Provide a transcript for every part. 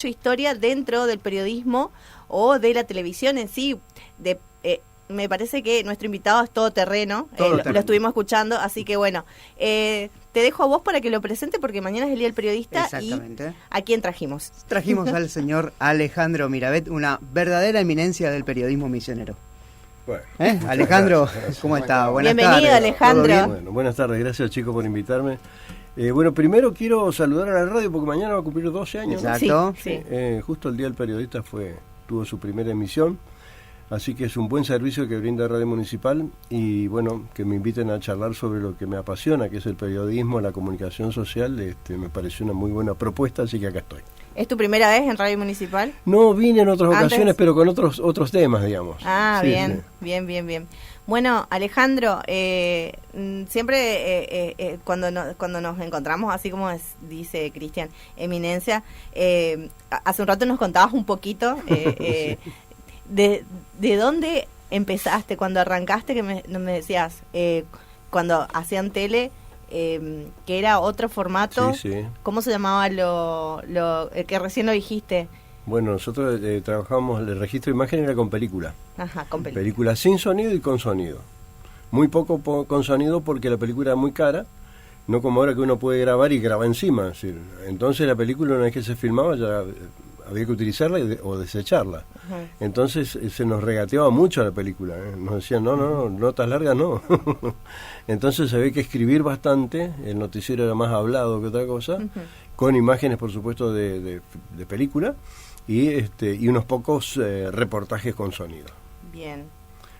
historia dentro del periodismo o de la televisión en sí. Me parece que nuestro invitado es todoterreno, lo estuvimos escuchando, así que bueno, te dejo a vos para que lo presente porque mañana es el Día del Periodista. Exactamente. ¿Y a quién trajimos? Trajimos al señor Alejandro Miravet, una verdadera eminencia del periodismo misionero. Bueno, Alejandro, ¿cómo está? Buenas Bienvenido, tardes. Alejandro. Bueno, buenas tardes, gracias chicos por invitarme. Bueno, primero quiero saludar a la radio porque mañana va a cumplir 12 años. Exacto. Sí. Justo el Día del Periodista tuvo su primera emisión, así que es un buen servicio que brinda Radio Municipal y bueno, que me inviten a charlar sobre lo que me apasiona, que es el periodismo, la comunicación social. Me pareció una muy buena propuesta, así que acá estoy. ¿Es tu primera vez en Radio Municipal? No, vine en otras ¿Antes? ocasiones, pero con otros temas, digamos. Ah, Sí, bien, sí. bien. Bueno, Alejandro, siempre cuando nos encontramos, así como dice Cristian, eminencia, hace un rato nos contabas un poquito de dónde empezaste, cuando arrancaste, que me decías, cuando hacían tele, que era otro formato. Sí. ¿Cómo se llamaba el que recién lo dijiste? Bueno, nosotros trabajamos, el registro de imagen era con película. Ajá, con película. Película sin sonido y con sonido. Muy poco con sonido porque la película era muy cara, no como ahora que uno puede grabar y graba encima. Es decir, entonces la película, una vez que se filmaba, ya había que utilizarla o desecharla. Ajá. Entonces se nos regateaba mucho la película. Nos decían, no, notas largas no. Entonces había que escribir bastante, el noticiero era más hablado que otra cosa, con imágenes, por supuesto, de película. Y unos pocos reportajes con sonido. Bien.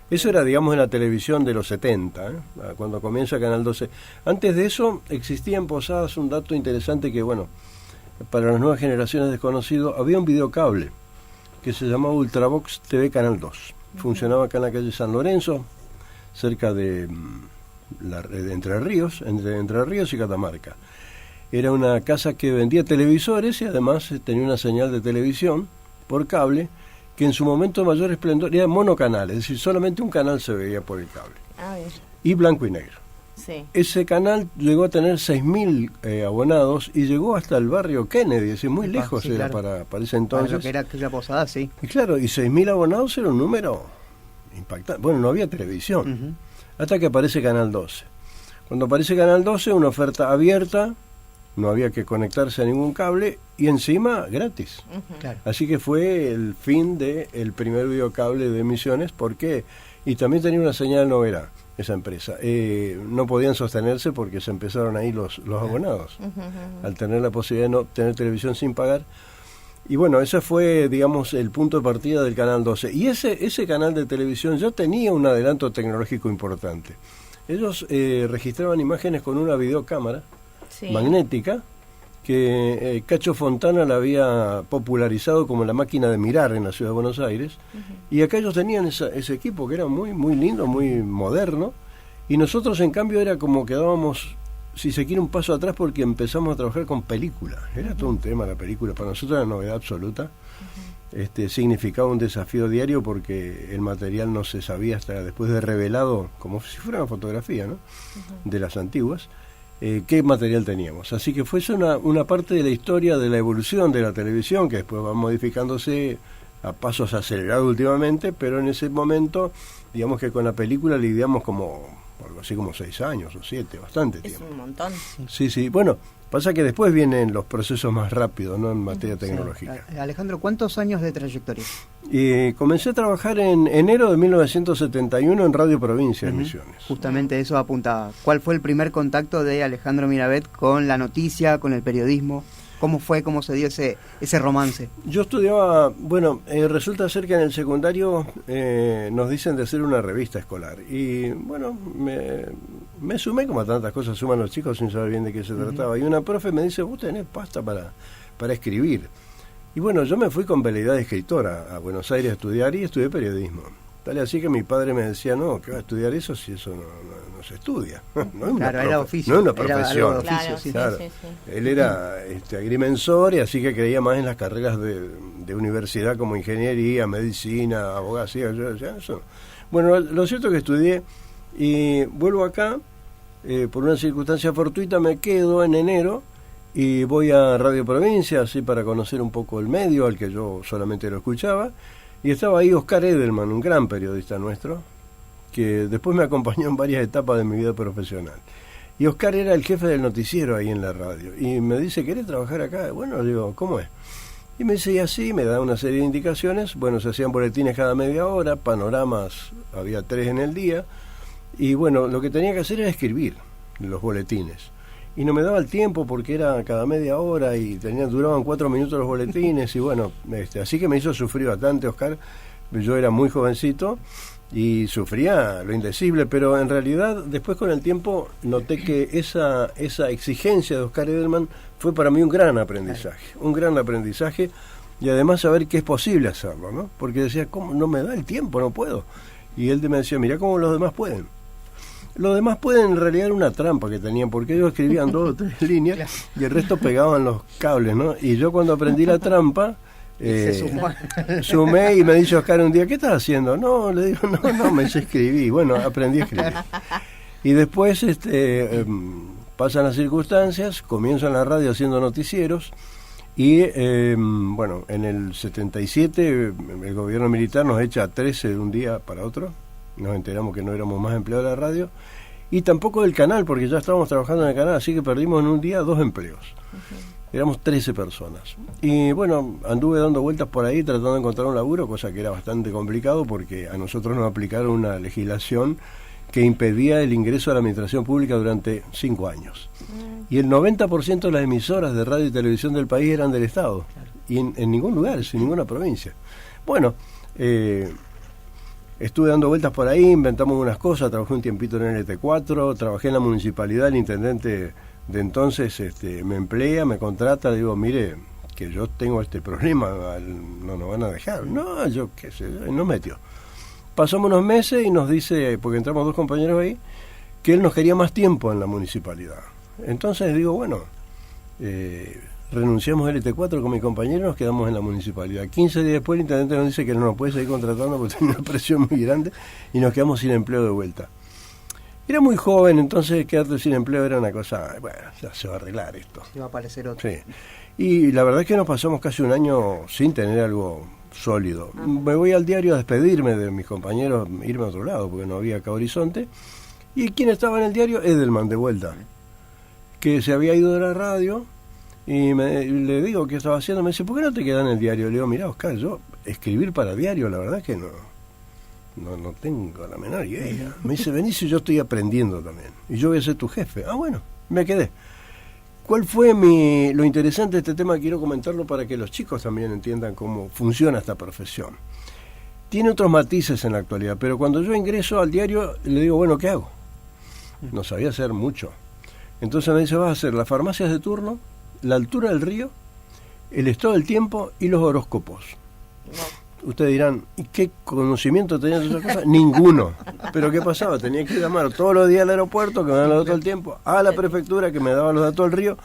Eso era, digamos, en la televisión de los 70, cuando comienza Canal 12. Antes de eso existía en Posadas un dato interesante que, bueno, para las nuevas generaciones desconocido, había un videocable que se llamaba Ultravox TV Canal 2. Funcionaba acá en la calle San Lorenzo, cerca de Entre Ríos y Catamarca. Era una casa que vendía televisores y además tenía una señal de televisión por cable que en su momento de mayor esplendor era monocanal, es decir, solamente un canal se veía por el cable. Ah, bien. Y blanco y negro. Sí. Ese canal llegó a tener 6.000 abonados y llegó hasta el barrio Kennedy, es decir, muy lejos sí, era claro. para ese entonces. Para lo que era aquella Posada, sí. Y claro, y 6.000 abonados era un número impactante. Bueno, no había televisión, hasta que aparece Canal 12. Cuando aparece Canal 12, una oferta abierta, no había que conectarse a ningún cable y encima gratis. Claro. Así que fue el fin del primer videocable de emisiones, porque y también tenía una señal novera esa empresa. No podían sostenerse porque se empezaron ahí los abonados, al tener la posibilidad de no tener televisión sin pagar. Y bueno, ese fue, digamos, el punto de partida del Canal 12. Y ese canal de televisión ya tenía un adelanto tecnológico importante. Ellos registraban imágenes con una videocámara magnética que Cacho Fontana la había popularizado como la máquina de mirar en la ciudad de Buenos Aires, y acá ellos tenían ese equipo que era muy muy lindo, muy moderno, y nosotros en cambio era como que dábamos, si se quiere, un paso atrás porque empezamos a trabajar con película. Era todo un tema la película, para nosotros era novedad absoluta. Significaba un desafío diario porque el material no se sabía hasta después de revelado, como si fuera una fotografía, ¿no? De las antiguas. Qué material teníamos. Así que fue una parte de la historia de la evolución de la televisión, que después va modificándose a pasos acelerados últimamente, pero en ese momento, digamos que con la película lidiamos como algo así como 6 años o 7, bastante tiempo. Es un montón. Sí. Bueno, pasa que después vienen los procesos más rápidos, ¿no? En materia tecnológica. Alejandro, ¿cuántos años de trayectoria? Comencé a trabajar en enero de 1971 en Radio Provincia de Misiones. Justamente eso apuntaba. ¿Cuál fue el primer contacto de Alejandro Miravet con la noticia, con el periodismo? ¿Cómo fue, cómo se dio ese romance? Yo estudiaba, bueno, resulta ser que en el secundario nos dicen de hacer una revista escolar. Y bueno, me sumé, como a tantas cosas suman los chicos sin saber bien de qué se trataba. Y una profe me dice, vos tenés pasta para escribir. Y bueno, yo me fui con veleidad de escritora a Buenos Aires a estudiar y estudié periodismo. Tal así que mi padre me decía, no, ¿qué va a estudiar eso si eso no se estudia? No es una era oficio. No es una profesión. Claro, sí. Claro. Él era agrimensor y así que creía más en las carreras de universidad como ingeniería, medicina, abogacía. Eso. Bueno, lo cierto es que estudié y vuelvo acá, por una circunstancia fortuita me quedo en enero y voy a Radio Provincia, así para conocer un poco el medio, al que yo solamente lo escuchaba, y estaba ahí Oscar Edelman, un gran periodista nuestro, que después me acompañó en varias etapas de mi vida profesional. Y Oscar era el jefe del noticiero ahí en la radio, y me dice, ¿querés trabajar acá? Bueno, le digo, ¿cómo es? Y me dice, y así, me da una serie de indicaciones. Bueno, se hacían boletines cada media hora, panoramas, había 3 en el día, y bueno, lo que tenía que hacer era escribir los boletines. Y no me daba el tiempo porque era cada media hora y duraban 4 minutos los boletines, y bueno, así que me hizo sufrir bastante, Oscar. Yo era muy jovencito y sufría lo indecible, pero en realidad después con el tiempo noté que esa exigencia de Oscar Edelman fue para mí un gran aprendizaje, y además saber que es posible hacerlo, ¿no? Porque decía, ¿cómo? No me da el tiempo, no puedo. Y él me decía, mirá cómo los demás pueden. Los demás pueden, en realidad era una trampa que tenían, porque ellos escribían 2 o 3 líneas y el resto pegaban los cables, ¿no? Y yo cuando aprendí la trampa, sumé, y me dice Oscar un día, ¿qué estás haciendo? No, le digo, no, me escribí. Bueno, aprendí a escribir. Y después pasan las circunstancias, comienzo en la radio haciendo noticieros, y bueno, en el 77 el gobierno militar nos echa a 13 de un día para otro. Nos enteramos que no éramos más empleados de la radio, y tampoco del canal, porque ya estábamos trabajando en el canal, así que perdimos en un día 2 empleos. Éramos 13 personas. Y bueno, anduve dando vueltas por ahí tratando de encontrar un laburo, cosa que era bastante complicado porque a nosotros nos aplicaron una legislación que impedía el ingreso a la administración pública durante 5 años. Y el 90% de las emisoras de radio y televisión del país eran del Estado, y en ningún lugar, en ninguna provincia. Bueno, estuve dando vueltas por ahí, inventamos unas cosas, trabajé un tiempito en el LT4, trabajé en la municipalidad, el intendente de entonces me emplea, me contrata, le digo, mire, que yo tengo este problema, no nos van a dejar. No, yo qué sé, nos metió. Pasamos unos meses y nos dice, porque entramos 2 compañeros ahí, que él nos quería más tiempo en la municipalidad. Entonces digo, bueno, renunciamos al LT4 con mi compañero, nos quedamos en la municipalidad. 15 días después el intendente nos dice que no nos puede seguir contratando porque tiene una presión muy grande, y nos quedamos sin empleo de vuelta. Era muy joven, entonces quedarte sin empleo era una cosa, bueno, ya se va a arreglar esto. Se va a aparecer otro. Sí. Y la verdad es que nos pasamos casi un año sin tener algo sólido. Me voy al diario a despedirme de mis compañeros, irme a otro lado, porque no había acá Horizonte. ¿Y quién estaba en el diario? Edelman, de vuelta, que se había ido de la radio. Y le digo, ¿qué estaba haciendo? Me dice, ¿por qué no te quedas en el diario? Le digo, mirá, Oscar, yo escribir para diario, la verdad es que no tengo la menor idea. Me dice, vení, si yo estoy aprendiendo también, y yo voy a ser tu jefe. Ah, bueno, me quedé. ¿Cuál fue lo interesante de este tema? Quiero comentarlo para que los chicos también entiendan cómo funciona esta profesión. Tiene otros matices en la actualidad, pero cuando yo ingreso al diario, le digo, bueno, ¿qué hago? No sabía hacer mucho. Entonces me dice, vas a hacer las farmacias de turno, la altura del río, el estado del tiempo y los horóscopos. Ustedes dirán, ¿y qué conocimiento tenían de esas cosas? Ninguno. ¿Pero qué pasaba? Tenía que llamar todos los días al aeropuerto, que me daban los datos del tiempo, a la prefectura, que me daba los datos del río.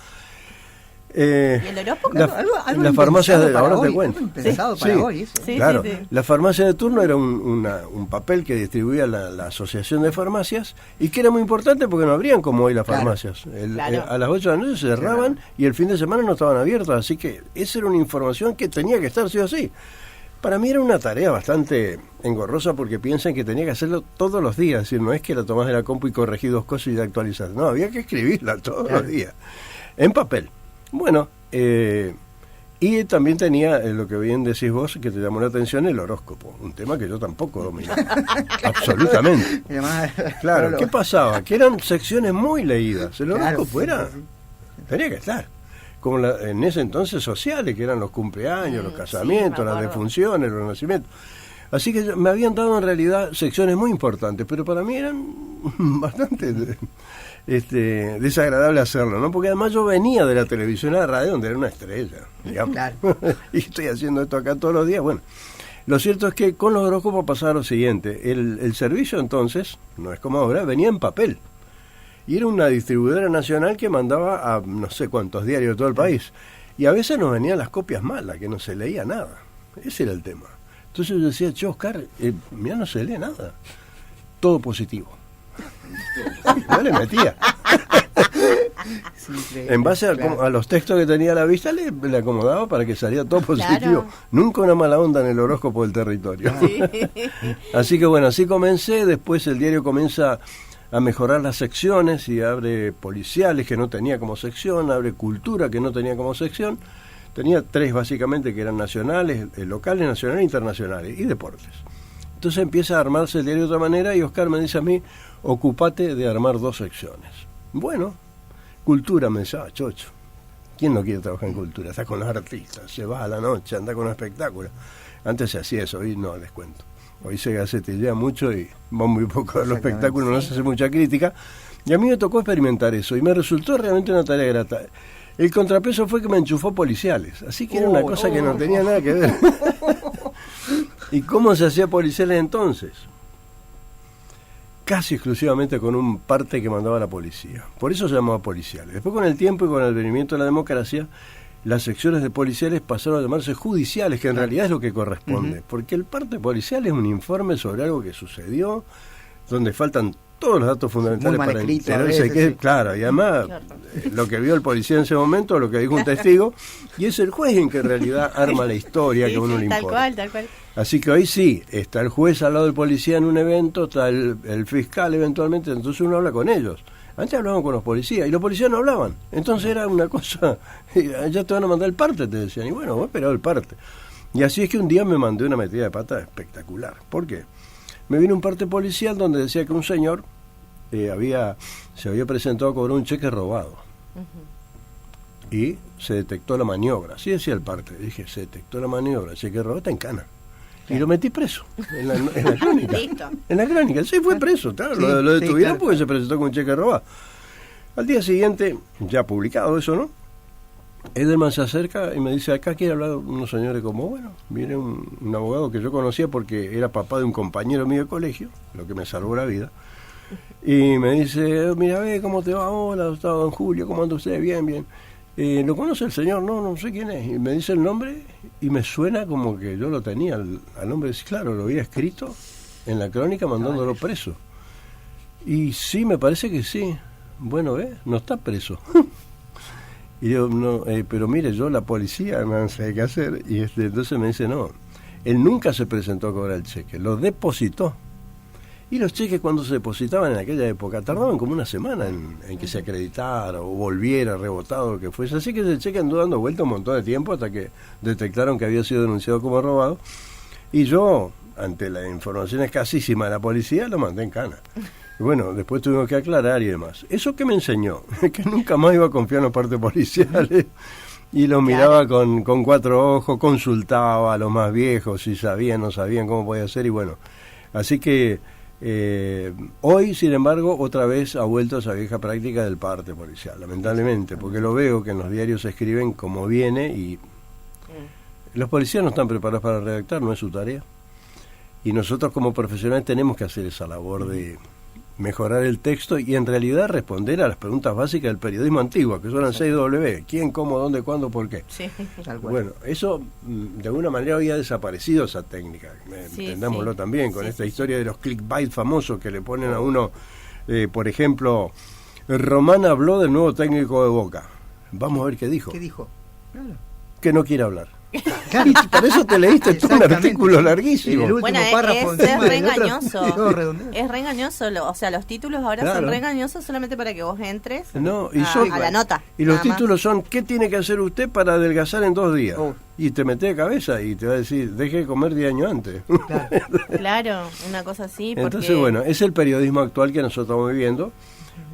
¿Y el horóscopo? Las farmacias de ahora te cuento. Pensado para hoy, eso. Sí, claro. sí. La farmacia de turno era un papel que distribuía la asociación de farmacias, y que era muy importante porque no abrían como hoy las farmacias. Claro. A las 8 de la noche se cerraban y el fin de semana no estaban abiertas, así que esa era una información que tenía que estar sí o sí. Para mí era una tarea bastante engorrosa, porque piensan que tenía que hacerlo todos los días, es decir, no es que la tomás de la compu y corregí 2 cosas y la actualizás, no, había que escribirla todos los días, en papel. Bueno, y también tenía lo que bien decís vos, que te llamó la atención, el horóscopo, un tema que yo tampoco dominaba, absolutamente. Claro, ¿qué pasaba? Que eran secciones muy leídas, el horóscopo tenía que estar. Como en ese entonces sociales, que eran los cumpleaños, los casamientos, las defunciones, los nacimientos. Así que me habían dado en realidad secciones muy importantes, pero para mí eran bastante desagradable hacerlo, ¿no? Porque además yo venía de la televisión a la radio, donde era una estrella, digamos. Claro. Y estoy haciendo esto acá todos los días. Bueno, lo cierto es que con los horóscopos pasaba lo siguiente. El servicio entonces, no es como ahora, venía en papel. Y era una distribuidora nacional que mandaba a no sé cuántos diarios de todo el país. Y a veces nos venían las copias malas, que no se leía nada. Ese era el tema. Entonces yo decía, che, Oscar, mira, no se lee nada. Todo positivo. No le metía. Es increíble, En base claro. a los textos que tenía a la vista, le acomodaba para que saliera todo positivo. Claro. Nunca una mala onda en el horóscopo del territorio. Sí. Así que bueno, así comencé. Después el diario comienza a mejorar las secciones y abre policiales, que no tenía como sección, abre cultura, que no tenía como sección. Tenía 3 básicamente, que eran nacionales, locales, nacionales e internacionales, y deportes. Entonces empieza a armarse el diario de otra manera y Oscar me dice a mí, ocupate de armar 2 secciones. Bueno, cultura, me dice, chocho, ¿quién no quiere trabajar en cultura? Está con los artistas, se va a la noche, anda con un espectáculo. Antes se hacía eso, hoy no, les cuento. Hoy se gacetilea mucho y va muy poco a los espectáculos, no se hace mucha crítica. Y a mí me tocó experimentar eso y me resultó realmente una tarea grata. El contrapeso fue que me enchufó policiales, así que era una cosa que no tenía nada que ver. ¿Y cómo se hacía policiales entonces? Casi exclusivamente con un parte que mandaba la policía. Por eso se llamaba policiales. Después, con el tiempo y con el venimiento de la democracia, las secciones de policiales pasaron a llamarse judiciales, que en realidad es lo que corresponde. Porque el parte policial es un informe sobre algo que sucedió, donde faltan todos los datos fundamentales Muy mal para escrito, enterarse a veces, que, sí. claro, y además lo que vio el policía en ese momento, lo que dijo un testigo, y es el juez en que en realidad arma la historia que a uno le importa. Tal cual. Así que hoy sí, está el juez al lado del policía en un evento, está el fiscal eventualmente, entonces uno habla con ellos. Antes hablaban con los policías y los policías no hablaban. Entonces era una cosa, ya te van a mandar el parte, te decían. Y bueno, vos esperado el parte. Y así es que un día me mandé una metida de pata espectacular. ¿Por qué? Me vino un parte policial donde decía que un señor se había presentado a cobrar un cheque robado. Y se detectó la maniobra. Así decía el parte. Dije, se detectó la maniobra, el cheque robado está en cana. Y lo metí preso en la crónica. Listo. En la crónica, sí, fue preso, claro, Sí, lo detuvieron claro. porque se presentó con un cheque robado. Al día siguiente, ya publicado eso, ¿no? Edelman se acerca y me dice, acá quiere hablar unos señores como, bueno, viene un abogado que yo conocía porque era papá de un compañero mío de colegio, lo que me salvó la vida. Y me dice, mira, ve, ¿cómo te va? Hola, don Julio, ¿cómo anda usted? Bien, bien. ¿Lo conoce el señor? No sé quién es. Y me dice el nombre y me suena como que yo lo tenía al nombre. Claro, lo había escrito en la crónica mandándolo preso. Y sí, me parece que sí. Bueno, no está preso. Y yo, no, pero mire, yo la policía no sé qué hacer. Y entonces me dice, no, él nunca se presentó a cobrar el cheque, lo depositó. Y los cheques, cuando se depositaban en aquella época, tardaban como una semana en que se acreditara o volviera rebotado, lo que fuese. Así que ese cheque anduvo dando vuelta un montón de tiempo hasta que detectaron que había sido denunciado como robado. Y yo, ante la información escasísima de la policía, lo mandé en cana. Y bueno, después tuvimos que aclarar y demás. ¿Eso qué me enseñó? Que nunca más iba a confiar en los partes policiales. Y lo miraba con 4 ojos, consultaba a los más viejos si sabían, no sabían cómo podía ser. Y bueno, así que hoy, sin embargo, otra vez ha vuelto esa vieja práctica del parte policial, lamentablemente, porque lo veo que en los diarios se escriben como viene y los policías no están preparados para redactar, no es su tarea. Y nosotros como profesionales tenemos que hacer esa labor de mejorar el texto y en realidad responder a las preguntas básicas del periodismo antiguo, que son las 6W, quién, cómo, dónde, cuándo, por qué. Sí. Tal cual. Bueno, eso de alguna manera había desaparecido esa técnica, entendámoslo también, con esta historia de los clickbait famosos que le ponen a uno, por ejemplo, Román habló del nuevo técnico de Boca. Vamos a ver qué dijo. ¿Qué dijo? Claro. Que no quiere hablar. Y para eso te leíste todo un artículo En larguísimo. el último párrafo es encima del otro, reengañoso. todo redondeado. Es reengañoso. O sea, los títulos ahora Claro. son reengañosos solamente para que vos entres No, y a la nota. Y los nada más. títulos son, ¿qué tiene que hacer usted para adelgazar en 2 días? Oh. Y te metes de cabeza y te va a decir, deje de comer 10 años antes. Claro. Claro, una cosa así. Porque... Entonces, bueno, es el periodismo actual que nosotros estamos viviendo,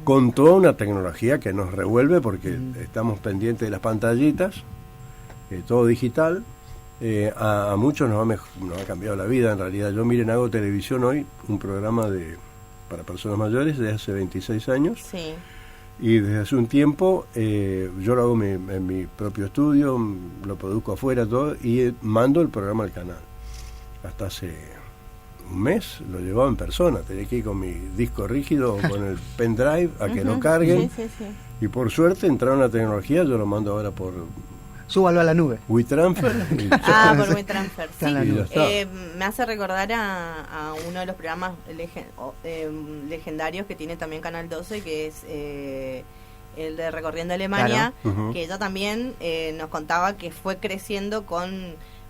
con toda una tecnología que nos revuelve porque estamos pendientes de las pantallitas, todo digital. A muchos nos ha cambiado la vida en realidad. Yo, miren, hago televisión hoy, un programa para personas mayores desde hace 26 años. Sí. Y desde hace un tiempo yo lo hago en mi propio estudio, lo produzco afuera, todo, y mando el programa al canal. Hasta hace un mes lo llevaba en persona, tenía que ir con mi disco rígido o con el pendrive a que lo carguen. Sí. Y por suerte entraron la tecnología, yo lo mando ahora por Súbalo a la nube. WeTransfer. Y Por WeTransfer. Está en la y ya nube. está. Me hace recordar a uno de los programas legendarios que tiene también Canal 12, que es el de Recorriendo Alemania, Claro. que ella también nos contaba que fue creciendo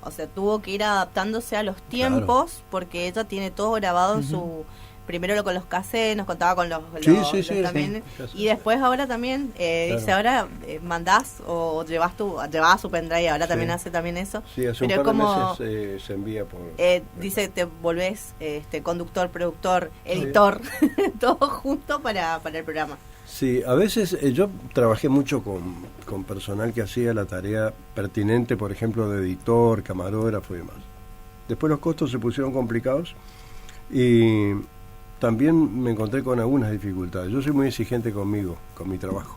o sea, tuvo que ir adaptándose a los tiempos, porque ella tiene todo grabado en su... Primero con los cassettes, nos contaba con los también, sí. y después ahora también, dice, ahora mandás o llevabas su pendrive, ahora también hace también eso. Sí, hace pero un par de como, meses se envía por... dice, te volvés conductor, productor, editor, todo junto para el programa. Sí, a veces yo trabajé mucho con personal que hacía la tarea pertinente, por ejemplo, de editor, camarógrafo y demás. Después los costos se pusieron complicados y también me encontré con algunas dificultades. Yo soy muy exigente conmigo, con mi trabajo.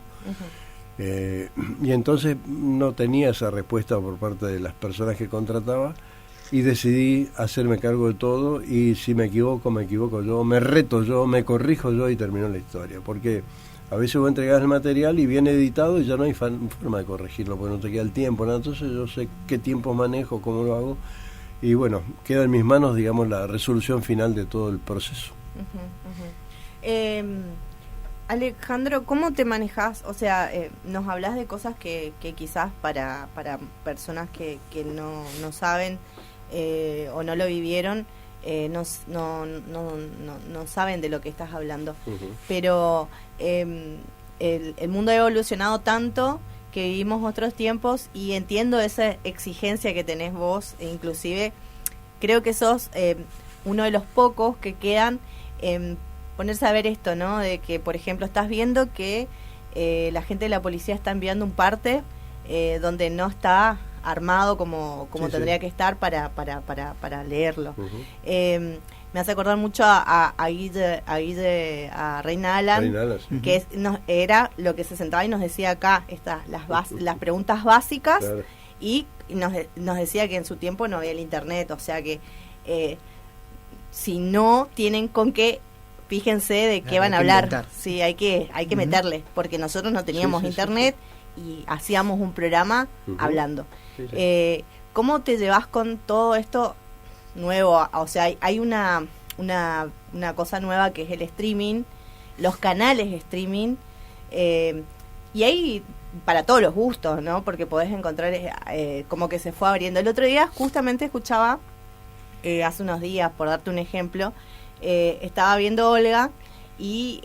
Y entonces no tenía esa respuesta por parte de las personas que contrataba y decidí hacerme cargo de todo, y si me equivoco yo, me reto yo, me corrijo yo y termino la historia. Porque a veces vos entregás el material y viene editado y ya no hay forma de corregirlo, porque no te queda el tiempo, ¿no? Entonces yo sé qué tiempo manejo, cómo lo hago, y bueno, queda en mis manos, digamos, la resolución final de todo el proceso. Alejandro, ¿cómo te manejas? O sea, nos hablas de cosas que quizás para personas que no saben o no lo vivieron, no saben de lo que estás hablando. Pero el mundo ha evolucionado tanto que vivimos otros tiempos, y entiendo esa exigencia que tenés vos, e inclusive creo que sos uno de los pocos que quedan ponerse a ver esto, ¿no? De que, por ejemplo, estás viendo que la gente de la policía está enviando un parte donde no está armado como tendría que estar para leerlo. Me hace acordar mucho a Reina Alan, que era lo que se sentaba y nos decía acá, las preguntas básicas, claro. Y nos decía que en su tiempo no había el internet, o sea que si no tienen con qué, fíjense de qué van a hablar. Inventar. Sí, hay que meterle, porque nosotros no teníamos internet y hacíamos un programa hablando. ¿Cómo te llevas con todo esto nuevo? O sea, hay una cosa nueva que es el streaming, los canales streaming, y hay para todos los gustos, ¿no? Porque podés encontrar como que se fue abriendo. El otro día justamente escuchaba, hace unos días, por darte un ejemplo, estaba viendo Olga y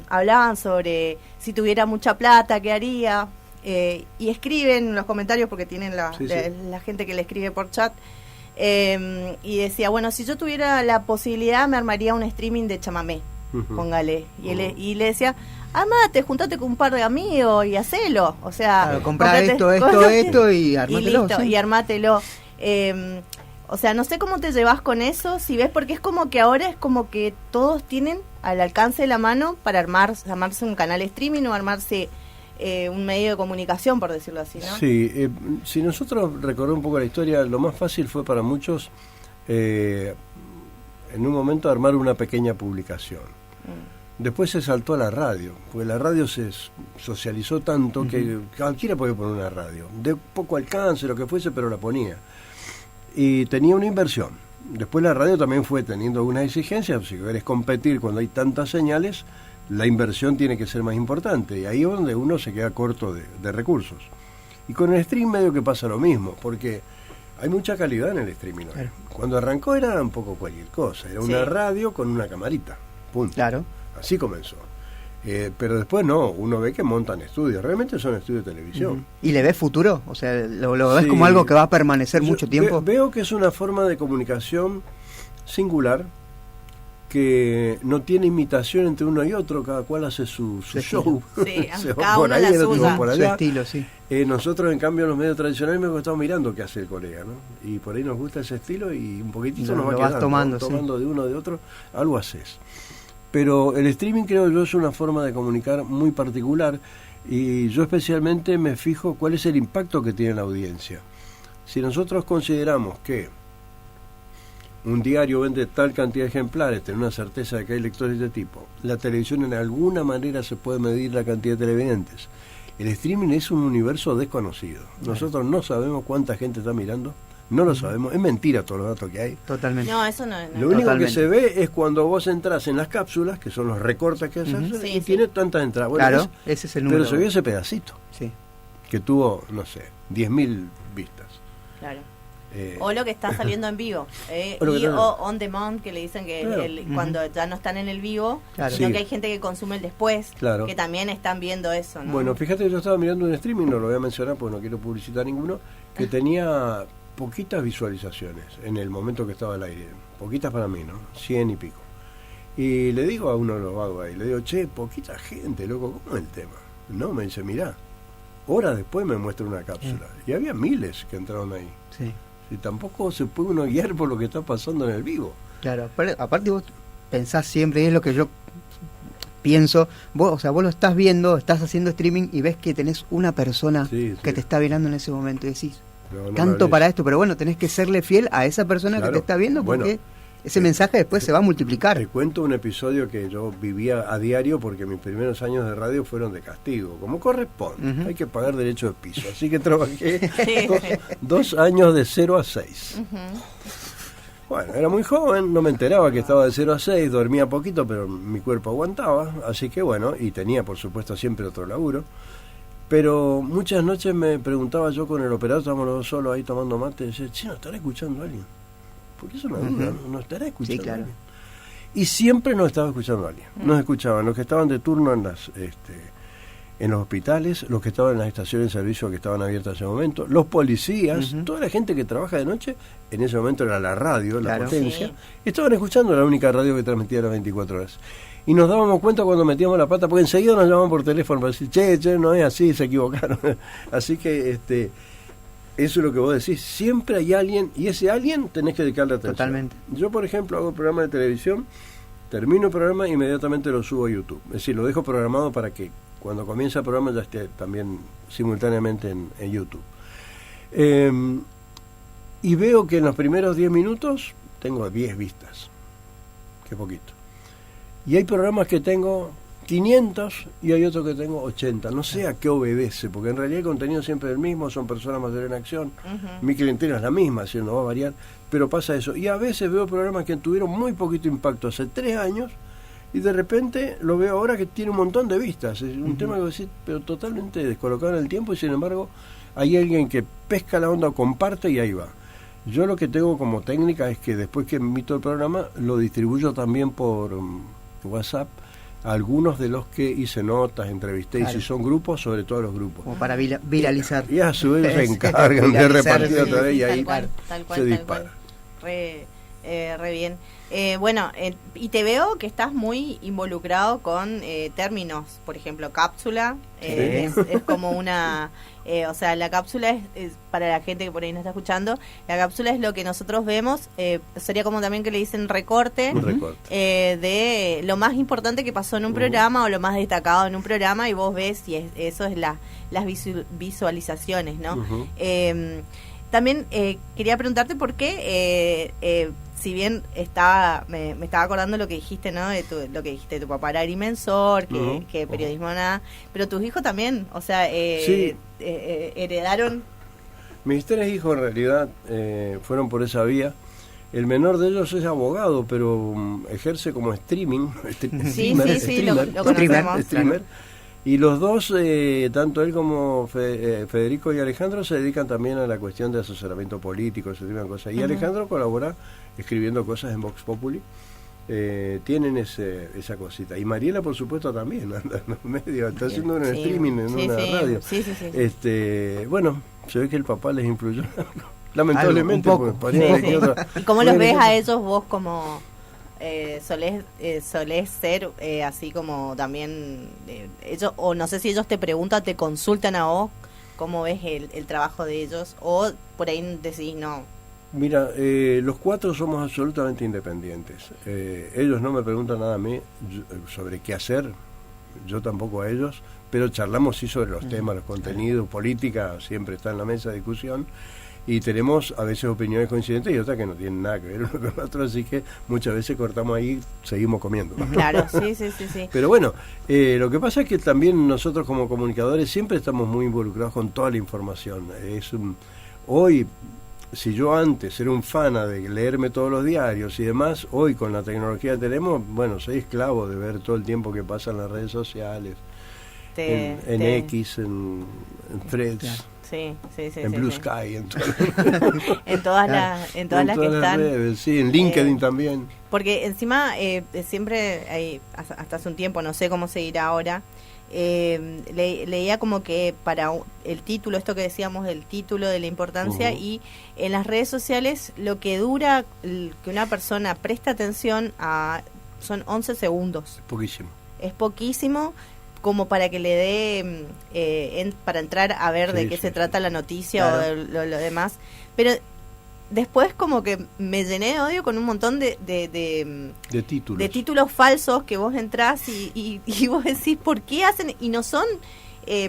hablaban sobre si tuviera mucha plata, ¿qué haría? Y escriben en los comentarios, porque tienen la gente que le escribe por chat, y decía, bueno, si yo tuviera la posibilidad me armaría un streaming de chamamé, póngale, y le decía, armate, juntate con un par de amigos y hacelo, o sea, claro, comprá esto y armátelo, y listo, y armátelo. O sea, no sé cómo te llevas con eso, si ves, porque es como que ahora es como que todos tienen al alcance de la mano para armarse un canal streaming o armarse un medio de comunicación, por decirlo así, ¿no? Sí, si nosotros recordamos un poco la historia, lo más fácil fue para muchos en un momento armar una pequeña publicación. Después se saltó a la radio, porque la radio se socializó tanto que cualquiera podía poner una radio, de poco alcance, lo que fuese, pero la ponía. Y tenía una inversión. Después la radio también fue teniendo algunas exigencias. Si querés competir cuando hay tantas señales, la inversión tiene que ser más importante. Y ahí es donde uno se queda corto de recursos. Y con el stream medio que pasa lo mismo, porque hay mucha calidad en el streaming. Claro. Cuando arrancó era un poco cualquier cosa. Era una radio con una camarita. Punto. Claro. Así comenzó. Pero después no, uno ve que montan estudios, realmente son estudios de televisión. ¿Y le ves futuro? O sea, ¿lo ves como algo que va a permanecer mucho tiempo? Veo que es una forma de comunicación singular, que no tiene imitación entre uno y otro, cada cual hace su show. Sí, cada uno la suya. Por allá. Su estilo, sí. Nosotros, en cambio, en los medios tradicionales me estamos mirando qué hace el colega, ¿no? Y por ahí nos gusta ese estilo y un poquitito nos va quedando, tomando de uno de otro, algo haces. Pero el streaming, creo yo, es una forma de comunicar muy particular, y yo especialmente me fijo cuál es el impacto que tiene en la audiencia. Si nosotros consideramos que un diario vende tal cantidad de ejemplares, tener una certeza de que hay lectores de tipo, la televisión en alguna manera se puede medir la cantidad de televidentes. El streaming es un universo desconocido. Nosotros no sabemos cuánta gente está mirando, No lo sabemos, es mentira todos los datos que hay. Totalmente. No, eso no. Lo único Totalmente. que se ve es cuando vos entras en las cápsulas, que son los recortes que hacen, Sí, y sí. tiene tantas entradas. Bueno, Claro, ese es el número. pero se vio ese pedacito, Sí. que tuvo, no sé, 10.000 vistas. Claro. Eh, O lo que está saliendo en vivo. O lo que Y está- o on demand, que le dicen que Claro. cuando ya no están en el vivo, Claro. sino Sí. que hay gente que consume el después, Claro. que también están viendo eso, ¿no? Bueno, fíjate que yo estaba mirando un streaming, no lo voy a mencionar porque no quiero publicitar ninguno, que tenía poquitas visualizaciones en el momento que estaba al aire. Poquitas para mí, ¿no? 100 y pico. Y le digo a uno de los vagos ahí, le digo, che, poquita gente, loco, ¿cómo es el tema? No, me dice, mirá, horas después me muestra una cápsula. Y había miles que entraron ahí. Sí. Y tampoco se puede uno guiar por lo que está pasando en el vivo. Claro, aparte vos pensás siempre, y es lo que yo pienso, vos, o sea, vos lo estás viendo, estás haciendo streaming y ves que tenés una persona Sí, que sí. te está mirando en ese momento y decís, No, no me tanto hables. para esto, pero bueno, tenés que serle fiel a esa persona Claro. que te está viendo porque Bueno, ese mensaje después se va a multiplicar. Te cuento un episodio que yo vivía a diario porque mis primeros años de radio fueron de castigo, como corresponde. Ujú. Hay que pagar derecho de piso. Así que trabajé Sí. dos años de 0 a 6. Ujú. Bueno, era muy joven, no me enteraba que estaba de 0 a 6, dormía poquito, pero mi cuerpo aguantaba. Así que bueno, y tenía por supuesto siempre otro laburo. Pero muchas noches me preguntaba yo con el operador, estábamos los dos solos ahí tomando mate, y decía, che, ¿no estará escuchando a alguien? Porque es una duda, Ujú. ¿no estará escuchando Sí, claro. a alguien? Y siempre nos estaba escuchando a alguien. Nos escuchaban los que estaban de turno en en los hospitales, los que estaban en las estaciones de servicio que estaban abiertas en ese momento, los policías, Ujú. toda la gente que trabaja de noche, en ese momento era la radio, la Claro. potencia, Sí. estaban escuchando la única radio que transmitía las 24 horas. Y nos dábamos cuenta cuando metíamos la pata, porque enseguida nos llamaban por teléfono para decir, che, no es así, se equivocaron. Así que eso es lo que vos decís, siempre hay alguien, y ese alguien tenés que dedicarle atención. Totalmente. Yo, por ejemplo, hago programa de televisión, termino el programa e inmediatamente lo subo a YouTube. Es decir, lo dejo programado para que cuando comience el programa ya esté también simultáneamente en YouTube. Y veo que en los primeros 10 minutos tengo 10 vistas. Qué poquito. Y hay programas que tengo 500 y hay otros que tengo 80. No sé a qué obedece, porque en realidad el contenido siempre es el mismo, son personas mayores en acción. Ujú. Mi clientela es la misma, así no va a variar, pero pasa eso. Y a veces veo programas que tuvieron muy poquito impacto hace 3 años y de repente lo veo ahora que tiene un montón de vistas. Es un tema que voy a decir, pero totalmente descolocado en el tiempo, y sin embargo hay alguien que pesca la onda o comparte y ahí va. Yo lo que tengo como técnica es que después que emito el programa lo distribuyo también por WhatsApp a algunos de los que hice notas, entrevisté, Claro. y si son grupos, sobre todo los grupos. Como para viralizar. Y a su vez se Sí, encargan de viralizar, repartir sí, otra vez y tal ahí cual, tal cual, se tal dispara. cual. Re bien. Bueno, y te veo que estás muy involucrado con términos, por ejemplo, cápsula. Es como una... o sea, la cápsula es, para la gente que por ahí no está escuchando, la cápsula es lo que nosotros vemos, sería como también que le dicen recorte, Un recorte. de lo más importante que pasó en un programa o lo más destacado en un programa, y vos ves y eso es las visualizaciones, ¿no? Ujú. También quería preguntarte por qué, si bien me estaba acordando lo que dijiste, ¿no? Lo que dijiste, tu papá era agrimensor, Ujú. que periodismo nada, pero tus hijos también, o sea, Sí. heredaron. Mis 3 hijos en realidad fueron por esa vía. El menor de ellos es abogado, pero ejerce como streaming. Sí, lo conocemos. Streamer. Y los dos, tanto él como Federico y Alejandro, se dedican también a la cuestión de asesoramiento político, ese tipo de cosas. Y Ujú. Alejandro colabora escribiendo cosas en Vox Populi. Tienen esa cosita. Y Mariela, por supuesto, también anda en los medios, está haciendo un Sí, streaming en sí, una sí, radio. sí, sí, sí. Bueno, se ve que el papá les influyó. Lamentablemente, Algo, un poco. porque parece Sí, que sí. otra- ¿Y cómo los Bueno, ves yo- a ellos vos como solés ser así como también ellos, o no sé si ellos te preguntan, te consultan a vos cómo ves el trabajo de ellos, o por ahí decís no? Mira, los 4 somos absolutamente independientes. Ellos no me preguntan nada a mí sobre qué hacer, yo tampoco a ellos, pero charlamos sí sobre los temas, los contenidos, política, siempre está en la mesa de discusión, y tenemos a veces opiniones coincidentes y otras que no tienen nada que ver uno con otro, así que muchas veces cortamos ahí, seguimos comiendo. Claro, sí, sí, sí, sí. Pero bueno, lo que pasa es que también nosotros como comunicadores siempre estamos muy involucrados con toda la información. Hoy si yo antes era un fana de leerme todos los diarios y demás, hoy con la tecnología que tenemos, bueno, soy esclavo de ver todo el tiempo que pasa en las redes sociales, en X, en Threads. Claro. Sí, en Blue Sky, en todas las que están. Redes, sí, en LinkedIn también. Porque encima siempre hay, hasta hace un tiempo, no sé cómo seguirá ahora, leía como que para el título, esto que decíamos, el título de la importancia, y en las redes sociales lo que dura que una persona presta atención son 11 segundos. Poquísimo. Es poquísimo como para que le dé para entrar a ver de qué se trata la noticia, claro, o de lo demás. Pero después como que me llené de odio con un montón de títulos falsos que vos entrás y vos decís, ¿por qué hacen? Y no son,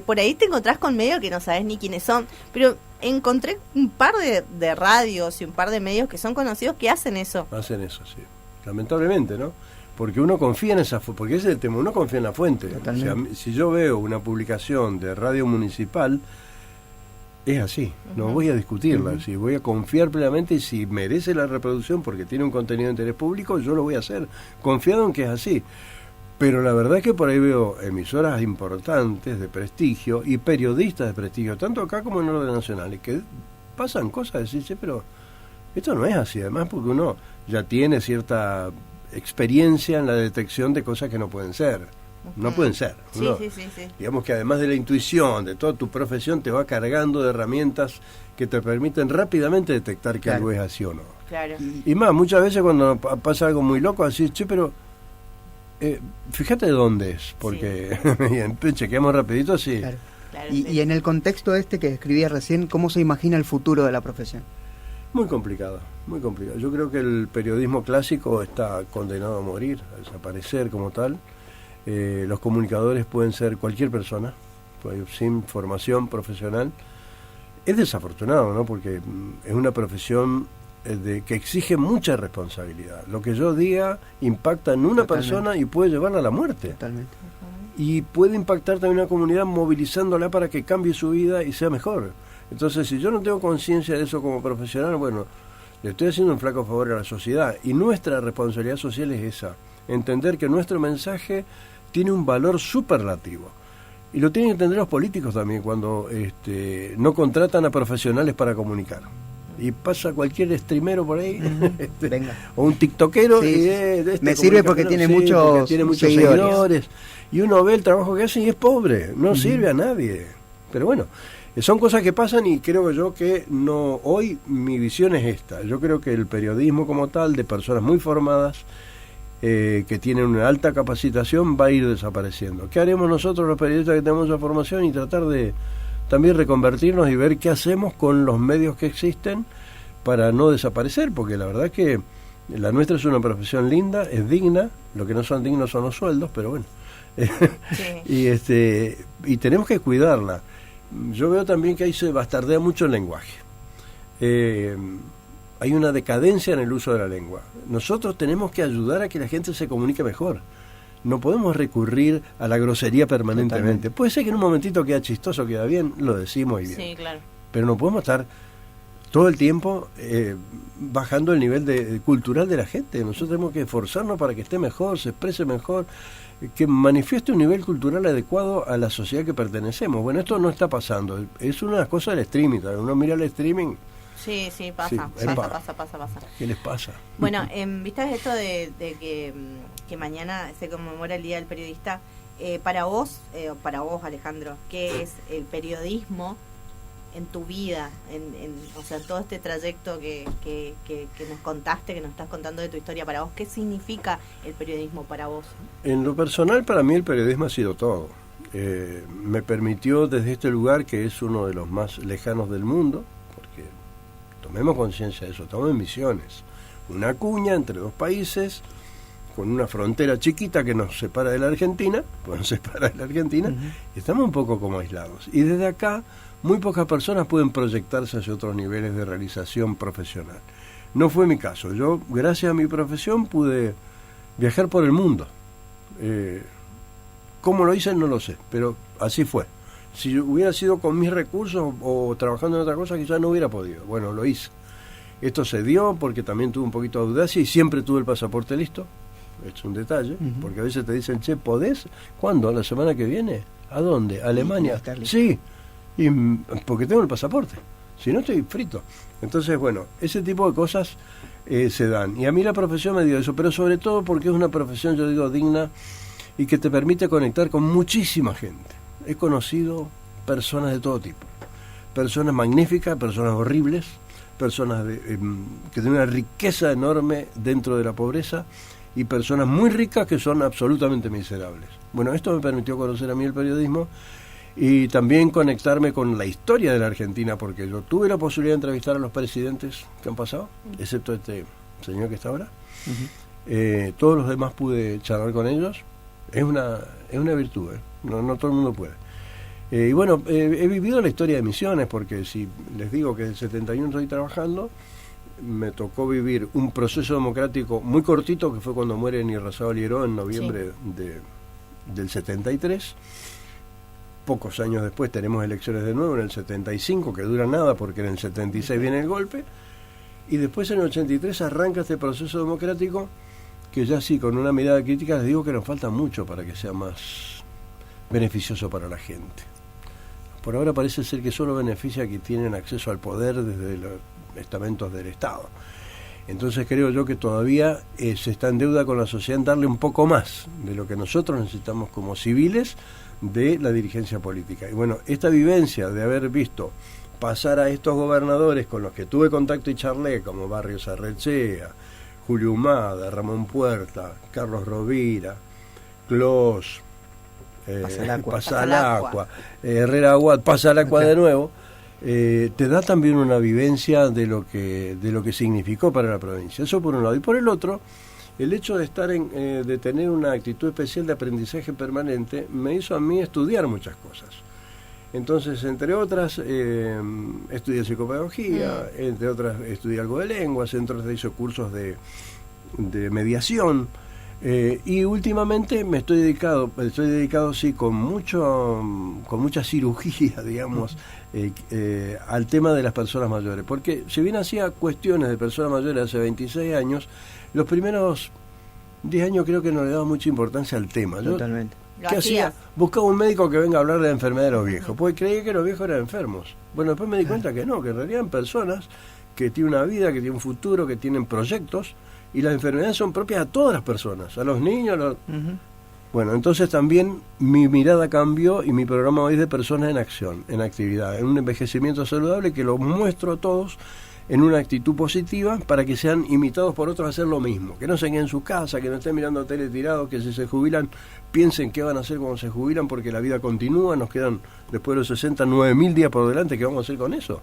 por ahí te encontrás con medios que no sabés ni quiénes son, pero encontré un par de radios y un par de medios que son conocidos que hacen eso. Hacen eso, sí. Lamentablemente, ¿no? Porque uno confía en esa fuente, porque ese es el tema, uno confía en la fuente. O sea, si yo veo una publicación de radio municipal, es así, no voy a discutirla, si voy a confiar plenamente, y si merece la reproducción porque tiene un contenido de interés público, yo lo voy a hacer, confiado en que es así. Pero la verdad es que por ahí veo emisoras importantes de prestigio y periodistas de prestigio, tanto acá como en el orden nacional, y que pasan cosas, decirse, pero esto no es así, además porque uno ya tiene cierta experiencia en la detección de cosas que no pueden ser. No pueden ser. Sí. Digamos que además de la intuición, de toda tu profesión, te va cargando de herramientas que te permiten rápidamente detectar que algo es así o no. Claro. Y más, muchas veces cuando pasa algo muy loco, así, che, pero fíjate de dónde es, porque chequeamos rapidito, sí. Claro. Y en el contexto que escribía recién, ¿cómo se imagina el futuro de la profesión? Muy complicado, muy complicado. Yo creo que el periodismo clásico está condenado a morir, a desaparecer como tal. Los comunicadores pueden ser cualquier persona, sin formación profesional. Es desafortunado, ¿no? Porque es una profesión que exige mucha responsabilidad. Lo que yo diga impacta en una persona y puede llevarla a la muerte. Totalmente. Y puede impactar también a una comunidad movilizándola para que cambie su vida y sea mejor. Entonces, si yo no tengo conciencia de eso como profesional, bueno, le estoy haciendo un flaco favor a la sociedad. Y nuestra responsabilidad social es esa, entender que nuestro mensaje tiene un valor superlativo. Y lo tienen que entender los políticos también cuando no contratan a profesionales para comunicar. Y pasa cualquier streamero por ahí, o un tiktokero, me sirve porque tiene muchos seguidores. Y uno ve el trabajo que hacen y es pobre, no sirve a nadie. Pero bueno, son cosas que pasan y creo yo que no. Hoy mi visión es esta. Yo creo que el periodismo como tal, de personas muy formadas, que tienen una alta capacitación, va a ir desapareciendo. ¿Qué haremos nosotros los periodistas que tenemos esa formación? Y tratar de también reconvertirnos y ver qué hacemos con los medios que existen para no desaparecer, porque la verdad que la nuestra es una profesión linda, es digna, lo que no son dignos son los sueldos, pero bueno. Y tenemos que cuidarla. Yo veo también que ahí se bastardea mucho el lenguaje. Hay una decadencia en el uso de la lengua. Nosotros tenemos que ayudar a que la gente se comunique mejor. No podemos recurrir a la grosería permanentemente. Totalmente. Puede ser que en un momentito queda chistoso, queda bien, lo decimos y bien. Sí, claro. Pero no podemos estar todo el tiempo bajando el nivel cultural de la gente. Nosotros tenemos que esforzarnos para que esté mejor, se exprese mejor, que manifieste un nivel cultural adecuado a la sociedad que pertenecemos. Bueno, esto no está pasando. Es una de las cosas del streaming. Uno mira el streaming. Sí, pasa. ¿Qué les pasa? Bueno, ¿viste esto de que mañana se conmemora el Día del Periodista? Para vos, Alejandro, ¿qué es el periodismo en tu vida? O sea, todo este trayecto que nos contaste, que nos estás contando de tu historia, para vos, ¿qué significa el periodismo para vos? En lo personal, para mí el periodismo ha sido todo. Me permitió desde este lugar, que es uno de los más lejanos del mundo, porque tomemos conciencia de eso, estamos en Misiones, una cuña entre dos países, con una frontera chiquita que nos separa de la Argentina, y estamos un poco como aislados. Y desde acá, muy pocas personas pueden proyectarse hacia otros niveles de realización profesional. No fue mi caso. Yo, gracias a mi profesión, pude viajar por el mundo. ¿Cómo lo hice? No lo sé, pero así fue. Si hubiera sido con mis recursos o trabajando en otra cosa, quizás no hubiera podido. Bueno, lo hice. Esto se dio porque también tuve un poquito de audacia y siempre tuve el pasaporte listo. Es un detalle, porque a veces te dicen, che, ¿podés? ¿Cuándo? ¿La semana que viene? ¿A dónde? ¿A Alemania? Sí, y, porque tengo el pasaporte. Si no, estoy frito. Entonces, bueno, ese tipo de cosas se dan. Y a mí la profesión me dio eso, pero sobre todo porque es una profesión, yo digo, digna y que te permite conectar con muchísima gente. He conocido personas de todo tipo. Personas magníficas, personas horribles, personas que tienen una riqueza enorme dentro de la pobreza y personas muy ricas que son absolutamente miserables. Bueno, esto me permitió conocer a mí el periodismo y también conectarme con la historia de la Argentina, porque yo tuve la posibilidad de entrevistar a los presidentes que han pasado, excepto este señor que está ahora. Todos los demás pude charlar con ellos. Es una virtud, no todo el mundo puede. Y bueno, he vivido la historia de Misiones, porque si les digo que en el 71 estoy trabajando, me tocó vivir un proceso democrático muy cortito, que fue cuando muere Irarrázaval Lieró en noviembre del 73. Pocos años después tenemos elecciones de nuevo en el 75, que dura nada porque en el 76 viene el golpe, y después en el 83 arranca este proceso democrático, que ya sí, con una mirada crítica les digo que nos falta mucho para que sea más beneficioso para la gente. Por ahora parece ser que solo beneficia a quienes tienen acceso al poder desde los estamentos del Estado. Entonces creo yo que todavía se está en deuda con la sociedad en darle un poco más de lo que nosotros necesitamos como civiles de la dirigencia política. Y bueno, esta vivencia de haber visto pasar a estos gobernadores con los que tuve contacto y charlé, como Barrios Arrechea, Julio Humada, Ramón Puerta, Carlos Rovira, Clos, Pasalacqua, Herrera Aguad, Pasalacqua de nuevo, te da también una vivencia de lo que significó para la provincia. Eso por un lado. Y por el otro, el hecho de estar de tener una actitud especial de aprendizaje permanente me hizo a mí estudiar muchas cosas. Entonces, entre otras, estudié psicopedagogía, entre otras estudié algo de lenguas, entre otras hice cursos de mediación. Y últimamente me estoy dedicado sí con mucha cirugía, digamos, al tema de las personas mayores, porque si bien hacía cuestiones de personas mayores hace 26 años, los primeros 10 años creo que no le daba mucha importancia al tema. Totalmente. ¿Qué hacía? Buscaba un médico que venga a hablar de la enfermedad de los viejos, porque creía que los viejos eran enfermos. Bueno, después me di cuenta que no, que en realidad eran personas que tienen una vida, que tienen un futuro, que tienen proyectos, y las enfermedades son propias a todas las personas, a los niños. Bueno, entonces también mi mirada cambió y mi programa hoy es de personas en acción, en actividad, en un envejecimiento saludable que lo muestro a todos en una actitud positiva para que sean imitados por otros a hacer lo mismo, que no se queden en su casa, que no estén mirando tele tirados, que si se jubilan piensen qué van a hacer cuando se jubilan, porque la vida continúa, nos quedan después de los 60 9.000 días por delante, ¿qué vamos a hacer con eso?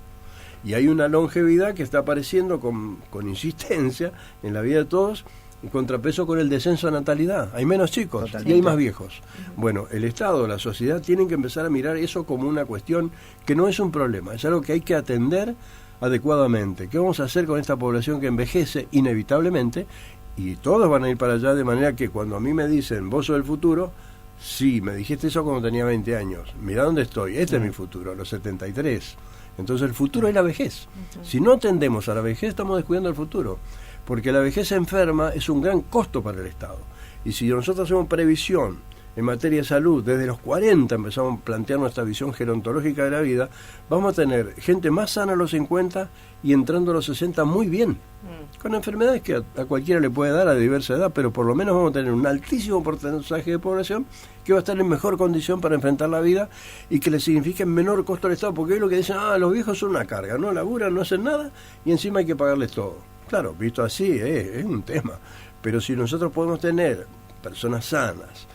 Y hay una longevidad que está apareciendo con insistencia en la vida de todos, en contrapeso con el descenso de natalidad. Hay menos chicos. Totalmente. Y hay más viejos. Bueno, el Estado, la sociedad tienen que empezar a mirar eso como una cuestión que no es un problema, es algo que hay que atender adecuadamente. ¿Qué vamos a hacer con esta población que envejece inevitablemente? Y todos van a ir para allá, de manera que cuando a mí me dicen, vos sos el futuro, sí, me dijiste eso cuando tenía 20 años. Mirá dónde estoy, este es mi futuro, a los 73. Entonces el futuro es la vejez. Si no atendemos a la vejez, estamos descuidando el futuro, porque la vejez enferma es un gran costo para el Estado. Y si nosotros hacemos previsión en materia de salud, desde los 40 empezamos a plantear nuestra visión gerontológica de la vida, vamos a tener gente más sana a los 50 y entrando a los 60 muy bien, con enfermedades que a cualquiera le puede dar a diversa edad, pero por lo menos vamos a tener un altísimo porcentaje de población que va a estar en mejor condición para enfrentar la vida y que le signifique menor costo al Estado, porque hoy lo que dicen, los viejos son una carga, no laburan, no hacen nada y encima hay que pagarles todo. Claro, visto así, es un tema, pero si nosotros podemos tener personas sanas,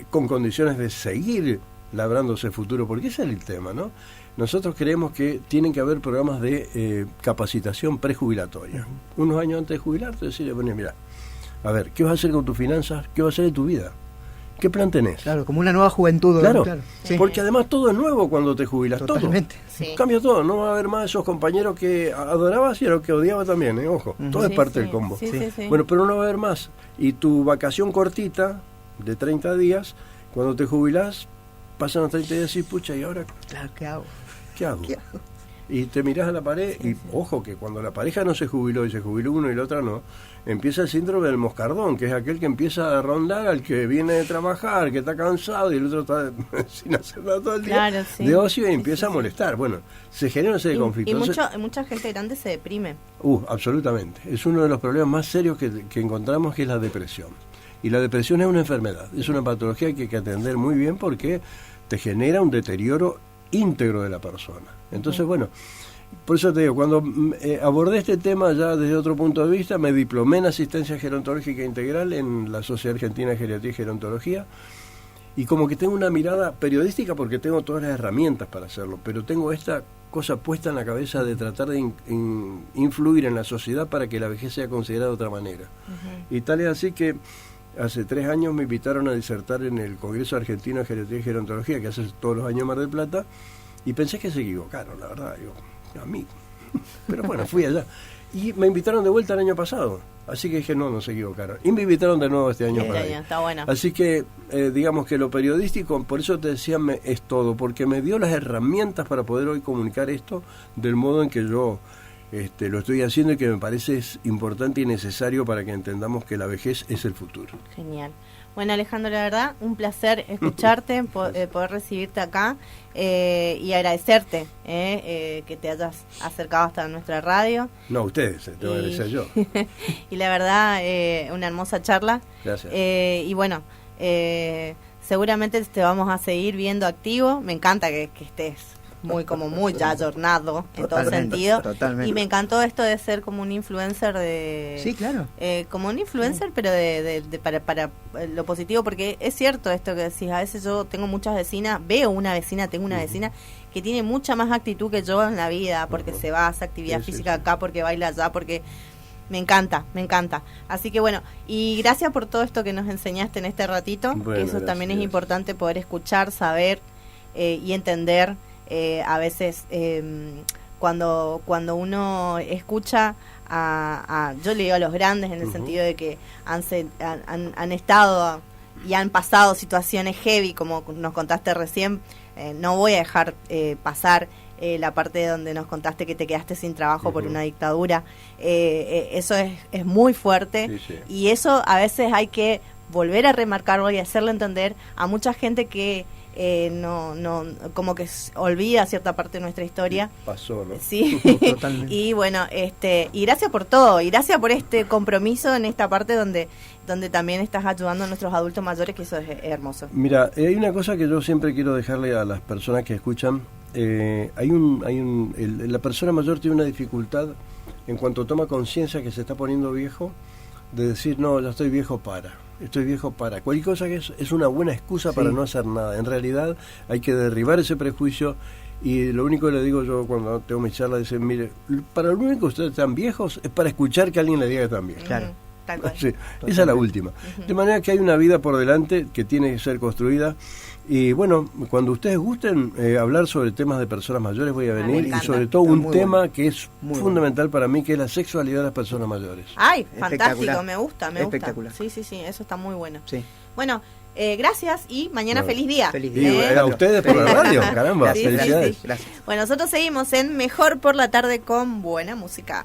con condiciones de seguir labrándose el futuro, porque ese es el tema, ¿no? Nosotros creemos que tienen que haber programas de capacitación prejubilatoria. Unos años antes de jubilarte, decirle, bueno, mira, a ver, ¿qué vas a hacer con tus finanzas? ¿Qué vas a hacer de tu vida? ¿Qué plan tenés? Claro, como una nueva juventud. Claro, sí. Porque además todo es nuevo cuando te jubilas. Totalmente. Todo. Sí. Cambia todo, no va a haber más esos compañeros que adorabas y a los que odiaba también, ojo, todo es parte del combo. Sí. Bueno, pero no va a haber más. Y tu vacación cortita, de 30 días, cuando te jubilás, pasan los 30 días y pucha, ¿y ahora claro, ¿qué hago? qué hago? y te mirás a la pared Sí, y sí. ojo que cuando la pareja no se jubiló y se jubiló uno y la otra no, empieza el síndrome del moscardón, que es aquel que empieza a rondar al que viene de trabajar, que está cansado y el otro está sin hacer nada todo el día, Claro, sí. de ocio, y Sí, empieza sí, a molestar. Bueno, se genera una serie de conflictos. Y Entonces, mucha gente grande se deprime. absolutamente. Es uno de los problemas más serios que encontramos, que es la depresión. Y la depresión es una enfermedad, es una patología que hay que atender muy bien porque te genera un deterioro íntegro de la persona. Entonces, bueno, por eso te digo, cuando abordé este tema ya desde otro punto de vista, me diplomé en asistencia gerontológica integral en la Sociedad Argentina de Geriatría y Gerontología, y como que tengo una mirada periodística porque tengo todas las herramientas para hacerlo, pero tengo esta cosa puesta en la cabeza de tratar de influir en la sociedad para que la vejez sea considerada de otra manera. Y tal es así que hace 3 años me invitaron a disertar en el Congreso Argentino de Geriatría y Gerontología, que hace todos los años en Mar del Plata, y pensé que se equivocaron, la verdad, digo, a mí. Pero bueno, fui allá. Y me invitaron de vuelta el año pasado, así que dije, no se equivocaron. Y me invitaron de nuevo este año para ir. Está bueno. Así que, digamos que lo periodístico, por eso te decía, es todo, porque me dio las herramientas para poder hoy comunicar esto del modo en que yo lo estoy haciendo y que me parece es importante y necesario para que entendamos que la vejez es el futuro. Genial. Bueno, Alejandro, la verdad, un placer escucharte, poder recibirte acá y agradecerte que te hayas acercado hasta nuestra radio. No, ustedes, te voy a agradecer yo. Y la verdad, una hermosa charla. Gracias. Y bueno, seguramente te vamos a seguir viendo activo. Me encanta que estés muy ya ayornado en todo sentido. Totalmente. Y me encantó esto de ser como un influencer de... Sí, claro. como un influencer, pero para lo positivo, porque es cierto esto que decís, a veces yo tengo muchas vecinas, tengo una vecina que tiene mucha más actitud que yo en la vida, porque se va a hacer actividad física acá, porque baila allá, porque me encanta. Así que bueno, y gracias por todo esto que nos enseñaste en este ratito, Bueno, que eso gracias. también es importante, poder escuchar, saber y entender. A veces cuando uno escucha yo le digo a los grandes en el sentido de que han estado y han pasado situaciones heavy, como nos contaste recién, no voy a dejar pasar la parte donde nos contaste que te quedaste sin trabajo por una dictadura. Eso es muy fuerte, y eso a veces hay que volver a remarcarlo y hacerlo entender a mucha gente que no como que olvida cierta parte de nuestra historia. Pasó, ¿no? Sí. Totalmente. Y bueno, y gracias por todo, y gracias por este compromiso en esta parte donde también estás ayudando a nuestros adultos mayores, que eso es hermoso. Mira, hay una cosa que yo siempre quiero dejarle a las personas que escuchan. La persona mayor tiene una dificultad en cuanto toma conciencia que se está poniendo viejo, de decir, no, ya estoy viejo para. Cualquier cosa que es una buena excusa para no hacer nada. En realidad hay que derribar ese prejuicio, y lo único que le digo yo cuando tengo mi charla es, mire, para lo único que ustedes están viejos es para escuchar que alguien le diga que están viejos. Claro. Tal cual. Sí, esa es la última. De manera que hay una vida por delante que tiene que ser construida. Y bueno, cuando ustedes gusten hablar sobre temas de personas mayores, voy a Me venir, y encanta. sobre todo Está un muy tema bueno. que es Muy fundamental para mí, que es la sexualidad de las personas mayores. Ay, Espectacular. fantástico, me gusta. Espectacular. Sí, eso está muy bueno. Sí. Bueno, gracias, y mañana Bueno. feliz día. Feliz Y día. a ustedes por la radio, caramba, Sí, felicidades. sí. Gracias. Bueno, nosotros seguimos en Mejor por la Tarde con buena música.